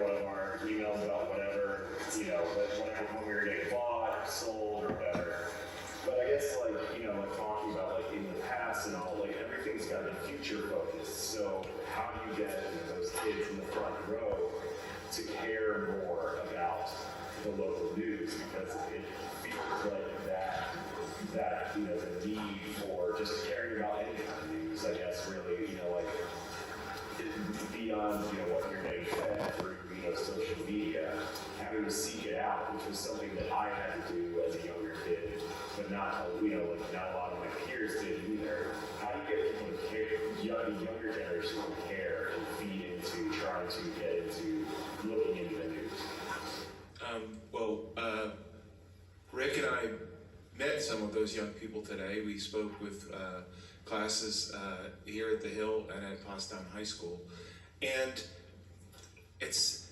one of our emails about whatever, when we were getting bought, sold, or whatever. But I guess, like talking about, like, in the past and all, like, everything's got to be future focused. So how do you get those kids in the front row to care more about the local news? Because it feels like that the need for just caring about any kind of news, I guess, really, beyond, what you're getting fed through, social media, having to seek it out, which was something that I had to do as a younger kid, but not, not a lot of my peers did either. How do you get people to care, younger generation to care and feed into trying to get into looking into the news? Rick and I met some of those young people today. We spoke with classes here at the Hill and at Pottstown High School. And it's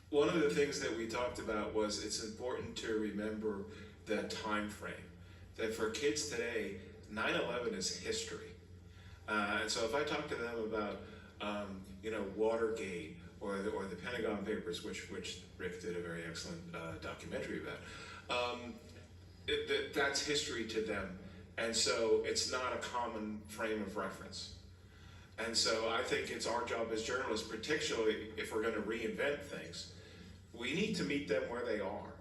one of the things that we talked about was it's important to remember the time frame. That for kids today, 9/11 is history. And so if I talk to them about, Watergate or the Pentagon Papers, which Rick did a very excellent documentary about, that's history to them. And so it's not a common frame of reference. And so I think it's our job as journalists, particularly if we're going to reinvent things, we need to meet them where they are.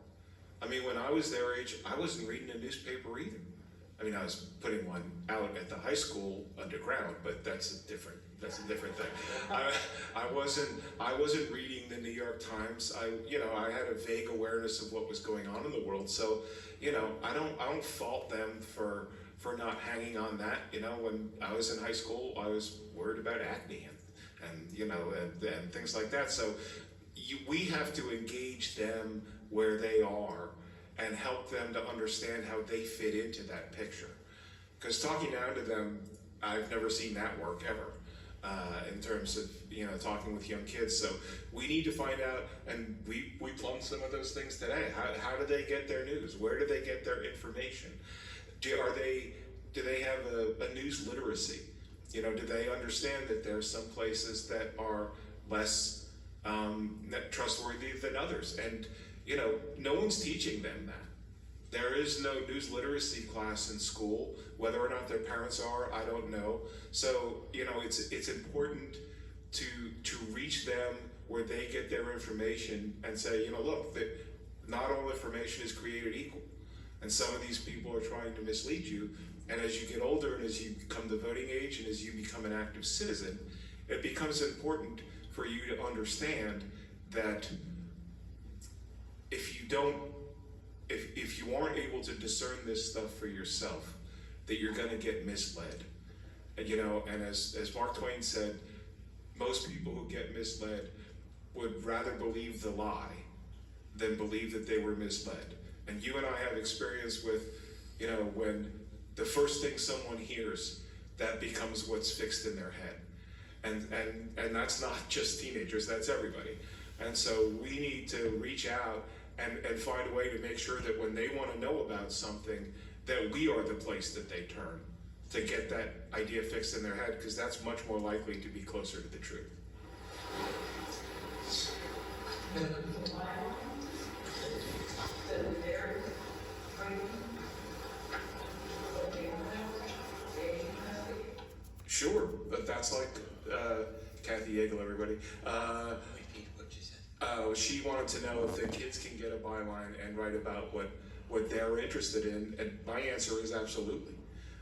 I mean, when I was their age, I wasn't reading a newspaper either. I mean, I was putting one out at the high school underground, but that's a different thing. I wasn't reading the New York Times. I had a vague awareness of what was going on in the world. So, I don't fault them for not hanging on that. When I was in high school, I was worried about acne and things like that. So we have to engage them where they are and help them to understand how they fit into that picture. Because talking down to them, I've never seen that work ever in terms of talking with young kids. So we need to find out, and we plumbed some of those things today. How do they get their news? Where do they get their information? Do they have a news literacy? Do they understand that there are some places that are less trustworthy than others? And no one's teaching them that. There is no news literacy class in school. Whether or not their parents are, I don't know. So it's important to reach them where they get their information and say, look, that not all information is created equal. And some of these people are trying to mislead you. And as you get older and as you become the voting age and as you become an active citizen, it becomes important for you to understand that if you aren't able to discern this stuff for yourself, that you're going to get misled. And as Mark Twain said, most people who get misled would rather believe the lie than believe that they were misled. And you and I have experience with, when the first thing someone hears, that becomes what's fixed in their head. And that's not just teenagers, that's everybody. And so we need to reach out and find a way to make sure that when they want to know about something, that we are the place that they turn to get that idea fixed in their head, because that's much more likely to be closer to the truth. Sure, but that's like Kathy Yeagle, everybody. Repeat what you said. She wanted to know if the kids can get a byline and write about what they're interested in, and my answer is absolutely.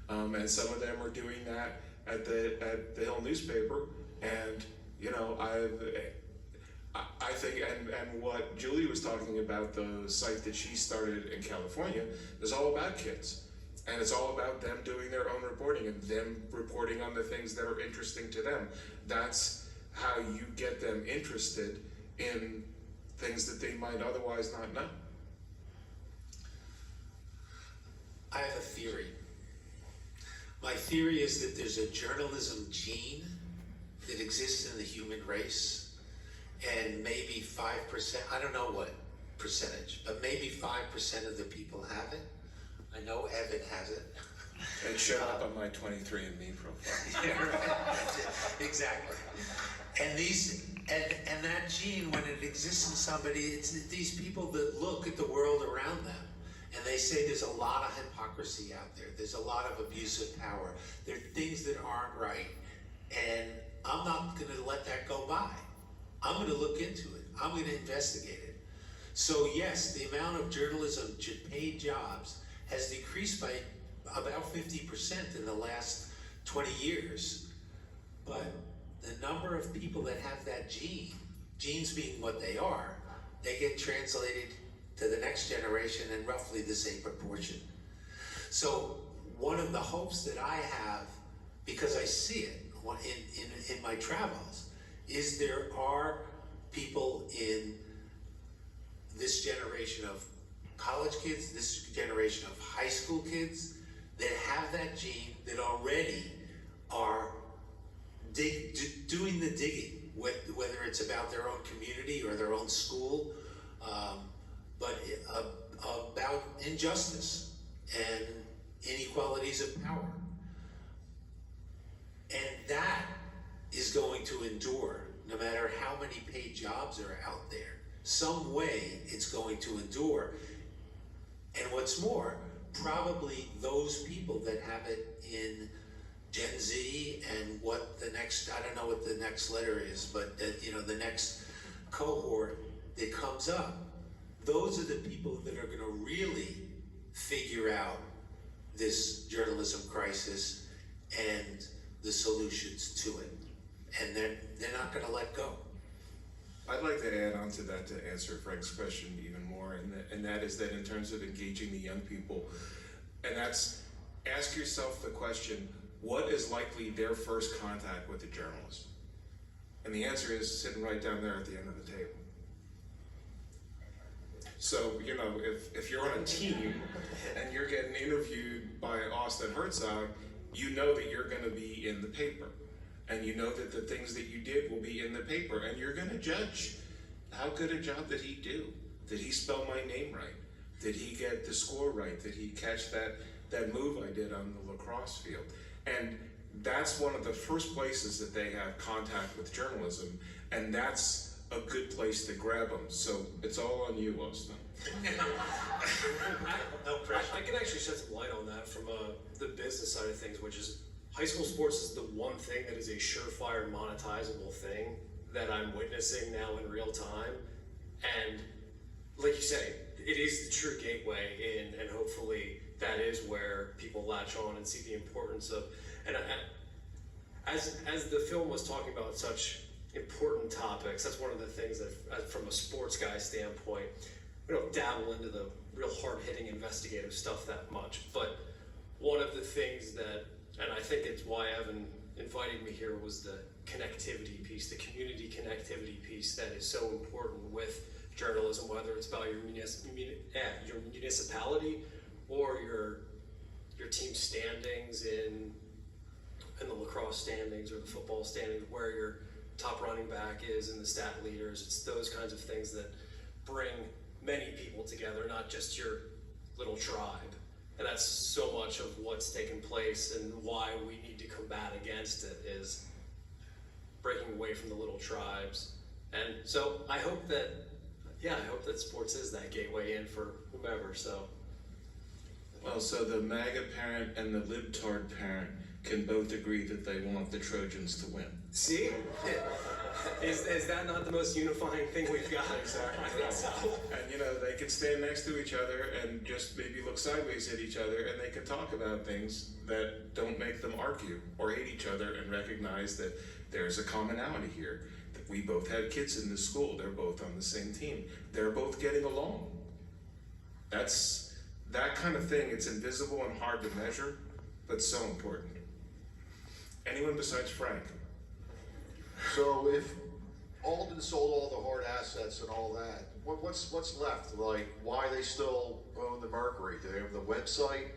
And some of them are doing that at the Hill newspaper, and I think, and what Julie was talking about, the site that she started in California, is all about kids. And it's all about them doing their own reporting and them reporting on the things that are interesting to them. That's how you get them interested in things that they might otherwise not know. I have a theory. My theory is that there's a journalism gene that exists in the human race, and maybe 5%, I don't know what percentage, but maybe 5% of the people have it. I know Evan has it. It showed up on my 23andMe profile. Yeah, right. That's it. Exactly. And and that gene, when it exists in somebody, it's these people that look at the world around them and they say there's a lot of hypocrisy out there. There's a lot of abuse of power. There are things that aren't right. And I'm not going to let that go by. I'm going to look into it. I'm going to investigate it. So yes, the amount of journalism paid jobs has decreased by about 50% in the last 20 years. But the number of people that have that gene, genes being what they are, they get translated to the next generation in roughly the same proportion. So one of the hopes that I have, because I see it in my travels, is there are people in this generation of college kids, this generation of high school kids, that have that gene, that already are doing the digging, whether it's about their own community or their own school, but about injustice and inequalities of power. And that is going to endure, no matter how many paid jobs are out there. Some way it's going to endure. And what's more, probably those people that have it in Gen Z and what the next, I don't know what the next letter is, but the next cohort that comes up, those are the people that are going to really figure out this journalism crisis and the solutions to it. And they're not going to let go. I'd like to add on to that to answer Frank's question even more, and that is that in terms of engaging the young people, and that's ask yourself the question, what is likely their first contact with the journalist? And the answer is sitting right down there at the end of the table. So, if you're on a team and you're getting interviewed by Austin Hertzog, you know that you're going to be in the paper. And you know that the things that you did will be in the paper. And you're going to judge how good a job did he do? Did he spell my name right? Did he get the score right? Did he catch that move I did on the lacrosse field? And that's one of the first places that they have contact with journalism. And that's a good place to grab them. So it's all on you, Austin. No pressure. I can actually shed some light on that from the business side of things, which is high school sports is the one thing that is a surefire monetizable thing that I'm witnessing now in real time. And like you say, it is the true gateway in, and hopefully that is where people latch on and see the importance of, and as the film was talking about such important topics, that's one of the things that from a sports guy standpoint, we don't dabble into the real hard-hitting investigative stuff that much, but one of the things that, and I think it's why Evan invited me here, was the connectivity piece, the community connectivity piece that is so important with journalism, whether it's about your municipality or your team standings in the lacrosse standings or the football standings, where your top running back is and the stat leaders. It's those kinds of things that bring many people together, not just your little tribe. And that's so much of what's taken place, and why we need to combat against it is breaking away from the little tribes. And so I hope that sports is that gateway in for whomever. So. Well, so the MAGA parent and the libtard parent can both agree that they want the Trojans to win. See? Is that not the most unifying thing we've got? Exactly. I think so. And they can stand next to each other and just maybe look sideways at each other, and they can talk about things that don't make them argue or hate each other, and recognize that there's a commonality here. That we both had kids in this school. They're both on the same team. They're both getting along. That's that kind of thing. It's invisible and hard to measure, but so important. Anyone besides Frank? So if Alden sold all the hard assets and all that, what's left? Like, why they still own the Mercury? Do they have the website?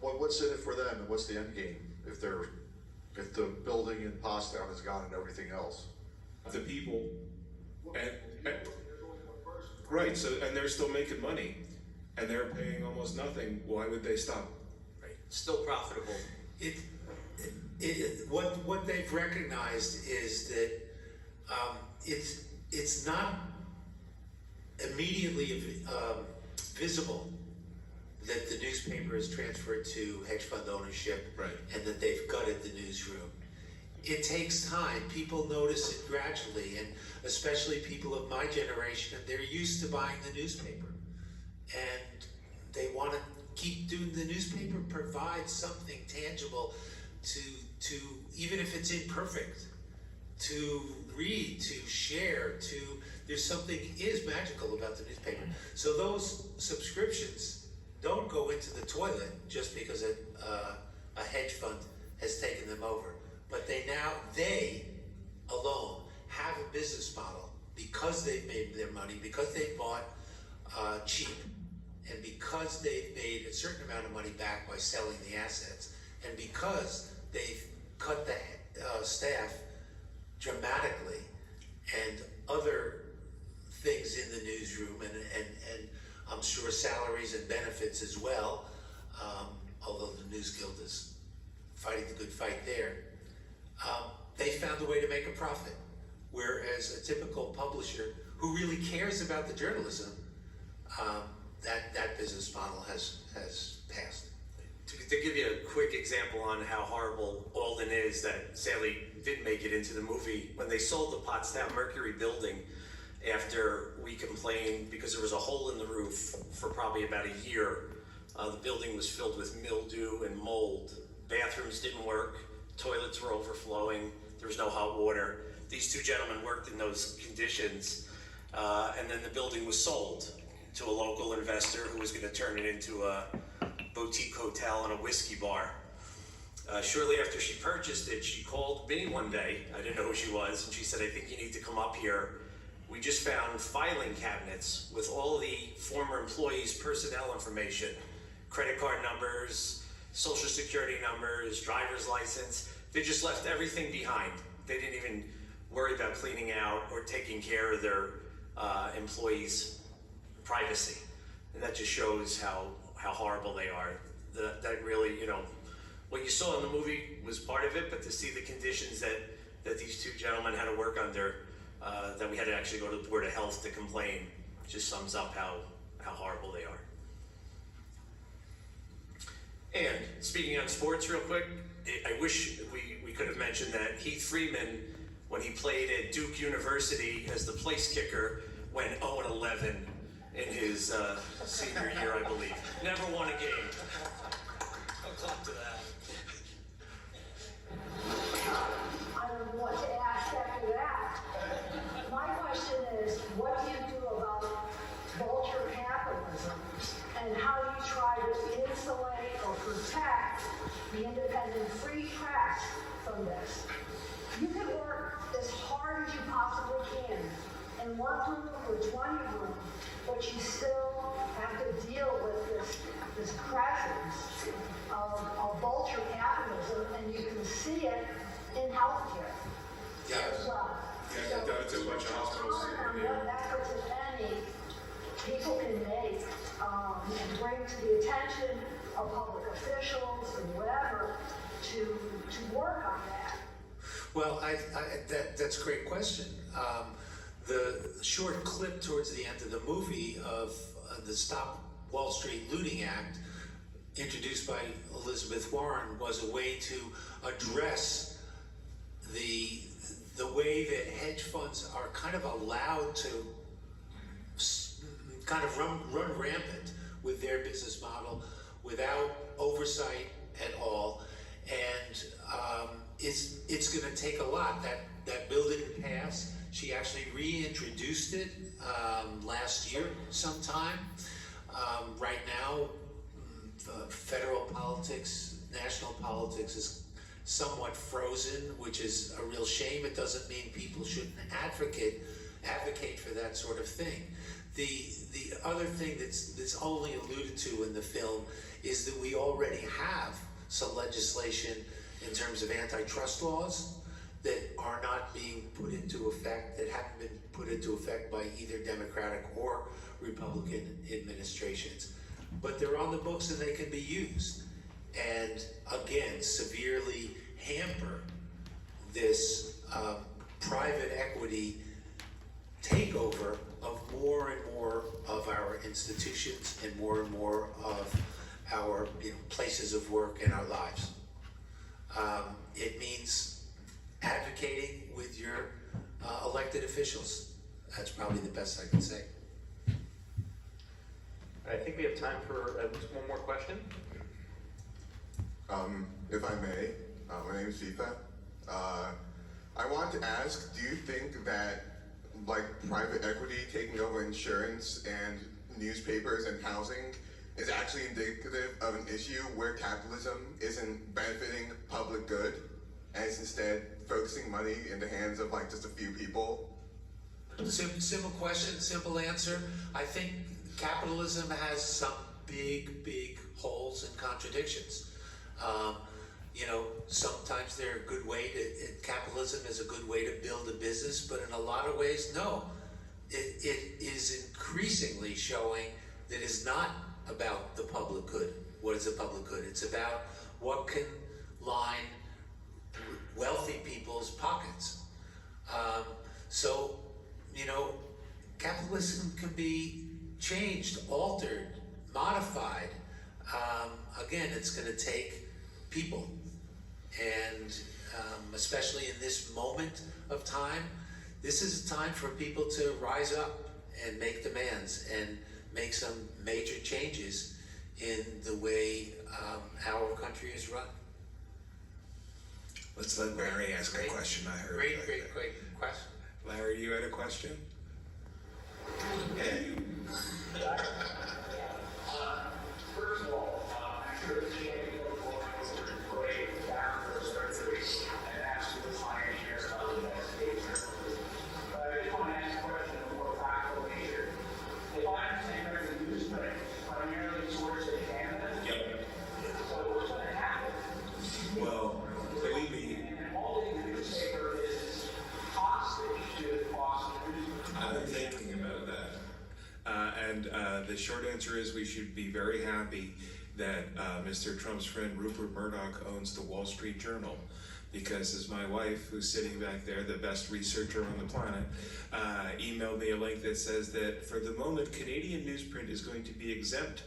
What's in it for them, and what's the end game if the building in Pottstown is gone and everything else? The people, and right. So and they're still making money, and they're paying almost nothing. Why would they stop? Right. Still profitable. What they've recognized is that it's not immediately visible that the newspaper is transferred to hedge fund ownership, Right. and that they've gutted the newsroom. It takes time. People notice it gradually, and especially people of my generation, they're used to buying the newspaper, and they want to keep doing. The newspaper provides something tangible to even if it's imperfect, to read, to share, there's something is magical about the newspaper. So those subscriptions don't go into the toilet just because a hedge fund has taken them over. But they alone have a business model because they've made their money, because they bought cheap, and because they've made a certain amount of money back by selling the assets, and because they've cut the staff dramatically, and other things in the newsroom, and I'm sure salaries and benefits as well, although the NewsGuild is fighting the good fight there. They found a way to make a profit, whereas a typical publisher who really cares about the journalism, that business model has passed. To give you a quick example on how horrible Alden is, that sadly didn't make it into the movie, when they sold the Pottstown Mercury building, after we complained because there was a hole in the roof for probably about a year, the building was filled with mildew and mold. Bathrooms didn't work, toilets were overflowing, there was no hot water. These two gentlemen worked in those conditions, and then the building was sold to a local investor who was going to turn it into a boutique hotel and a whiskey bar. Shortly after she purchased it, she called me one day. I didn't know who she was, and she said, "I think you need to come up here. We just found filing cabinets with all the former employees' personnel information, credit card numbers, social security numbers, driver's license. They just left everything behind. They didn't even worry about cleaning out or taking care of their employees' privacy." And that just shows how horrible they are. That really, what you saw in the movie was part of it, but to see the conditions that these two gentlemen had to work under, that we had to actually go to the Board of Health to complain, just sums up how horrible they are. And speaking on sports real quick, I wish we could have mentioned that Heath Freeman, when he played at Duke University as the place kicker, went 0-11 in his senior year, I believe. Never won a game. I'll come to that. I don't know what to ask after that. My question is, what do you do about vulture capitalism, and how do you try to insulate or protect the independent free press from this? You can work as hard as you possibly can in one room or 20 rooms, but you still have to deal with this presence of vulture capitalism, and you can see it in healthcare as well. Yeah, that's a bunch of hospitals. What efforts, if any, people can make and bring to the attention of public officials and whatever to work on that. Well, that's a great question. The short clip towards the end of the movie of the Stop Wall Street Looting Act, introduced by Elizabeth Warren, was a way to address the way that hedge funds are kind of allowed to kind of run rampant with their business model without oversight at all. And it's going to take a lot. That bill didn't pass. She actually reintroduced it last year sometime. Right now, federal politics, national politics is somewhat frozen, which is a real shame. It doesn't mean people shouldn't advocate for that sort of thing. The other thing that's only alluded to in the film is that we already have some legislation in terms of antitrust laws that are not being put into effect, that haven't been put into effect by either Democratic or Republican administrations. But they're on the books and they can be used. and again, severely hamper this private equity takeover of more and more of our institutions and more of our places of work and our lives. It means advocating with your elected officials. That's probably the best I can say. I think we have time for just one more question. If I may, my name is Deepa. I want to ask, do you think that like private equity taking over insurance and newspapers and housing is actually indicative of an issue where capitalism isn't benefiting public good and is instead focusing money in the hands of like just a few people? Simple question, simple answer. I think capitalism has some big holes and contradictions. Sometimes they're a good way capitalism is a good way to build a business, but in a lot of ways, no. It is increasingly showing that it's not about the public good. What is the public good? It's about what can line wealthy people's pockets. Capitalism can be changed, altered, modified. Again, it's going to take people. And especially in this moment of time, this is a time for people to rise up and make demands and make some major changes in the way our country is run. Let's let Larry ask a question. I heard. Great question. Larry, you had a question? First of all, I'm sure the champion of the world is great back for surgery and absolute pioneers of the United States. But I just want to ask a question of more practical nature. If I understand correctly, newsprint primarily sourced in Canada. Yep. So what's going to happen? Well, believe me, And all the newspaper is hostage to the Boston newspaper. I've been thinking about that. The short answer is we should be very happy that Mr. Trump's friend Rupert Murdoch owns the Wall Street Journal, because as my wife, who's sitting back there, the best researcher on the planet, emailed me a link that says that for the moment, Canadian newsprint is going to be exempt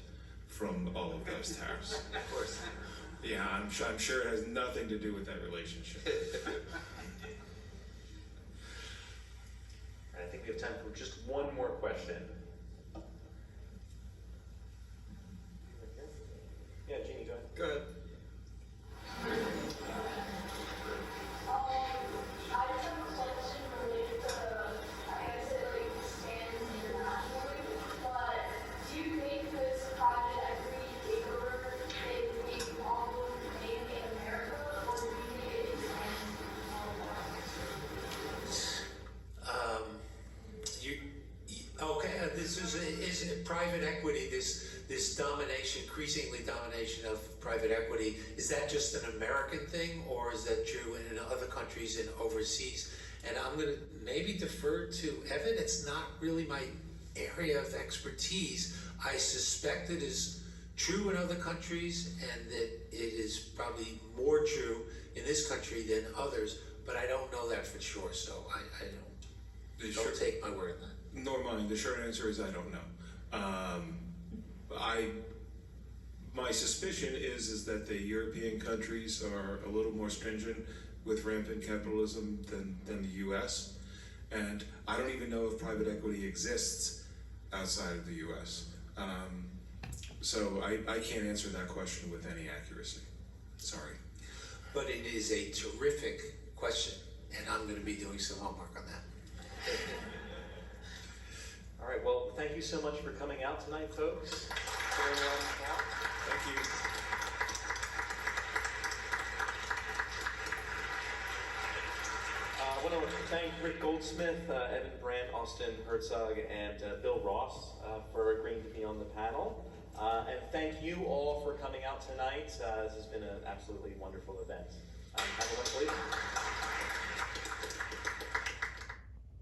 from all of those tariffs. Of course. Yeah, I'm sure it has nothing to do with that relationship. I think we have time for just one more question. Yeah, Jeannie, go ahead. Go ahead. I just have a question related to expand internationally, but do you think this private equity takeover is a problem mainly in America, or do you think it expands Okay, this is private equity, this domination, increasingly domination of private equity, is that just an American thing, or is that true in other countries and overseas? And I'm going to maybe defer to Evan. It's not really my area of expertise. I suspect it is true in other countries, and that it is probably more true in this country than others, but I don't know that for sure, so I don't take my word on that. Nor mine. The short answer is I don't know. My suspicion is that the European countries are a little more stringent with rampant capitalism than the U.S. And I don't even know if private equity exists outside of the U.S. So I can't answer that question with any accuracy. Sorry. But it is a terrific question, and I'm going to be doing some homework on that. All right, well, thank you so much for coming out tonight, folks. Thank you. I want to thank Rick Goldsmith, Evan Brandt, Austin Hertzog, and Bill Ross for agreeing to be on the panel. And thank you all for coming out tonight. This has been an absolutely wonderful event. Have a wonderful evening.